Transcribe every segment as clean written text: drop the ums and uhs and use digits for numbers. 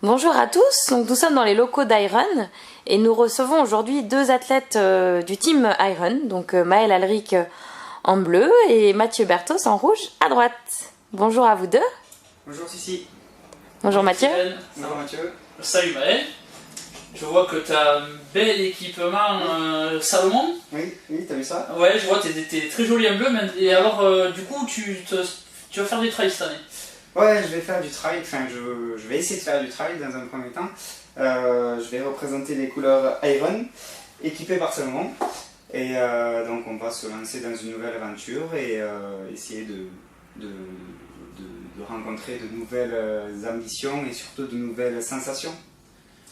Bonjour à tous, donc nous sommes dans les locaux d'Iron et nous recevons aujourd'hui deux athlètes du team Iron, donc Maëlle Alric en bleu et Mathieu Bertos en rouge à droite. Bonjour à vous deux. Bonjour Sissi. Bonjour Mathieu. Bonjour Mathieu. Salut Maëlle. Je vois que tu as un bel équipement Salomon. Oui, t'as vu ça? Ouais, je vois, t'es très joli en bleu. Et alors, du coup, tu vas faire des trails cette année? Ouais, je vais faire du trail, enfin je vais essayer de faire du trail dans un premier temps. Je vais représenter les couleurs Iron, équipées par Salomon. Et donc on va se lancer dans une nouvelle aventure et essayer de rencontrer de nouvelles ambitions et surtout de nouvelles sensations.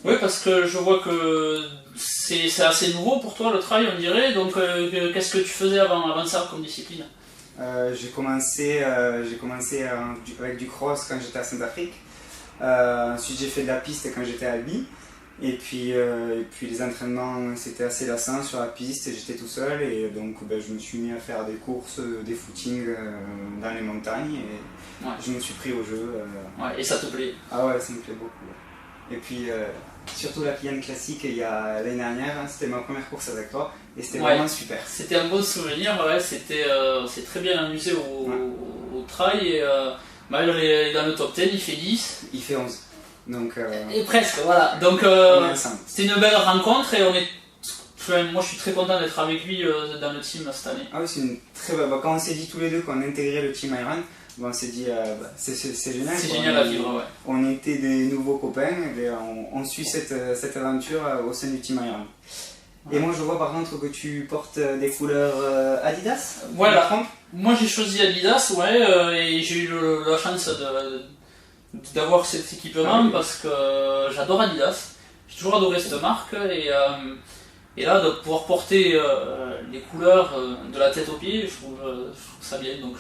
Oui, parce que je vois que c'est assez nouveau pour toi le trail, on dirait. Donc, qu'est-ce que tu faisais avant ça comme discipline? J'ai commencé avec du cross quand j'étais à Saint-Afrique. Ensuite j'ai fait de la piste quand j'étais à Albi. Et puis les entraînements c'était assez lassant sur la piste et j'étais tout seul. Et donc je me suis mis à faire des courses, des footings dans les montagnes. Et ouais. Je me suis pris au jeu. Ouais, et ça te plaît? Ah ouais, ça me plaît beaucoup. Et puis surtout la Client classique l'année dernière, hein, c'était ma première course avec toi et c'était vraiment super. C'était un beau souvenir, ouais, c'est très bien amusé au trail et Maël est dans le top 10, il fait 10. Il fait 11. Donc, et presque, voilà. Donc c'était une belle rencontre et moi je suis très content d'être avec lui dans le team cette année. Ah oui, c'est une très belle. Quand on s'est dit tous les deux qu'on intégrait le team Iron, on s'est dit c'est génial. C'est génial à vivre, ouais. On était des nouveaux copains et on suit cette aventure au sein du team Iron. Ouais. Et moi je vois par contre que tu portes des couleurs Adidas. Voilà. Moi j'ai choisi Adidas, ouais, et j'ai eu la chance d'avoir cet équipement parce que j'adore Adidas. J'ai toujours adoré cette marque et là de pouvoir porter les couleurs de la tête aux pieds, je trouve ça bien. Donc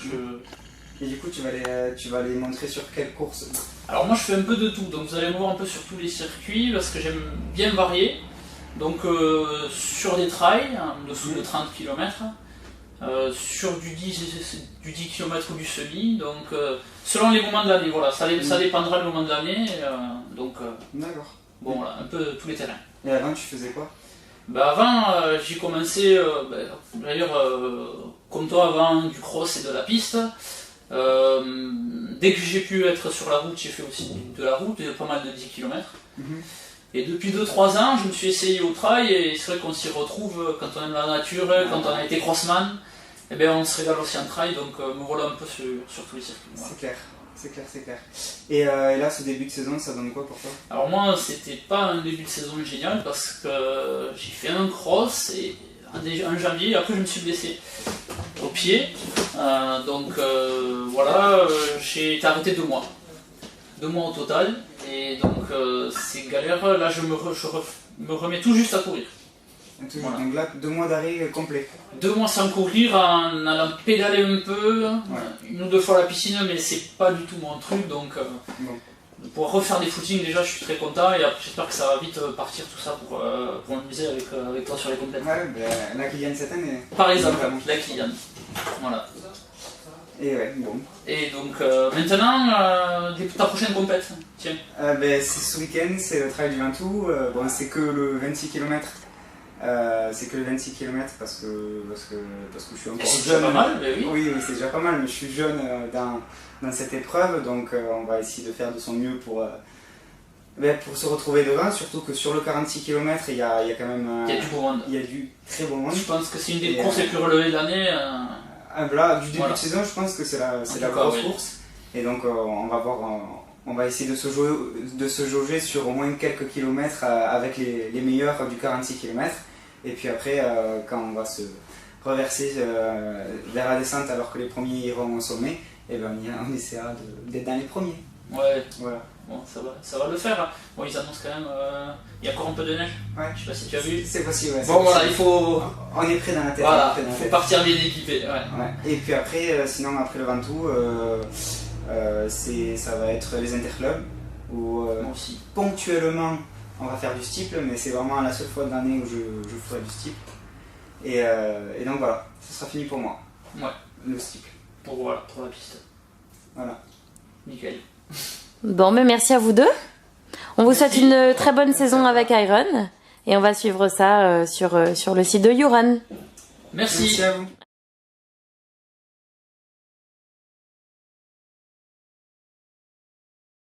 Et du coup, tu vas les montrer sur quelle course? Alors moi je fais un peu de tout, donc vous allez me voir un peu sur tous les circuits parce que j'aime bien varier. Donc sur des trails, en dessous de 30 km, sur du 10 km ou du semi, donc selon les moments de l'année, voilà, ça dépendra du moment de l'année, D'accord. Bon voilà, un peu tous les terrains. Et avant tu faisais quoi? Avant j'ai commencé, d'ailleurs comme toi avant du cross et de la piste. Dès que j'ai pu être sur la route, j'ai fait aussi de la route, pas mal de 10 km. Et depuis 2-3 ans, je me suis essayé au trail et c'est vrai qu'on s'y retrouve quand on aime la nature, quand on a été crossman, et bien on se régale aussi en trail, donc me voilà un peu sur tous les circuits. Voilà. C'est clair. Et là, ce début de saison, ça donne quoi pour toi? Alors moi, c'était pas un début de saison génial parce que j'ai fait un cross et en janvier, après je me suis blessé au pied, voilà, j'ai été arrêté 2 mois. 2 mois au total, et donc c'est galère, là je me remets tout juste à courir. Voilà. Donc là, 2 mois d'arrêt complet. 2 mois sans courir, en allant pédaler un peu, une ou 2 fois à la piscine, mais c'est pas du tout mon truc, donc de pouvoir refaire des footings déjà, je suis très content, et j'espère que ça va vite partir tout ça pour m'amuser avec toi sur les complètes. Ouais, la Client cette année. Par exemple, la Client. Voilà. Et ouais, bon. Et donc maintenant, ta prochaine compète, tiens. C'est ce week-end, c'est le Trail du Ventoux. Bon, c'est que le 26 km. C'est que le 26 km parce que je suis encore jeune. C'est déjà pas mal, mais oui. Oui, c'est déjà pas mal, mais je suis jeune dans cette épreuve, donc on va essayer de faire de son mieux pour se retrouver devant, surtout que sur le 46 km, il y a quand même il y a du beau monde. Il y a du très beau monde. Je pense que c'est une des courses les plus relevées de l'année. Là, du début de saison, je pense que c'est la grosse course. Et donc on va voir, on va essayer de se jauger sur au moins quelques kilomètres avec les meilleurs du 46 km. Et puis après, quand on va se reverser vers la descente alors que les premiers iront au sommet, et on essaiera d'être dans les premiers. Ouais, voilà. Bon, ça va le faire. Bon, ils annoncent quand même. Il y a encore un peu de neige. Ouais. Je sais pas si tu as vu. C'est possible. Ouais, bon, voilà, il faut. On est prêt dans la tête. Voilà, il faut partir bien équipé. Ouais. Et puis après, sinon, après le Ventoux, ça va être les interclubs où ponctuellement on va faire du steeple, mais c'est vraiment la seule fois de l'année où je ferai du steeple. Et donc voilà, ça sera fini pour moi. Ouais. Le steeple. Pour la piste. Voilà. Nickel. Bon, mais merci à vous deux. On vous souhaite une très bonne saison avec Iron et on va suivre ça sur le site de YouRun. Merci. Merci à vous.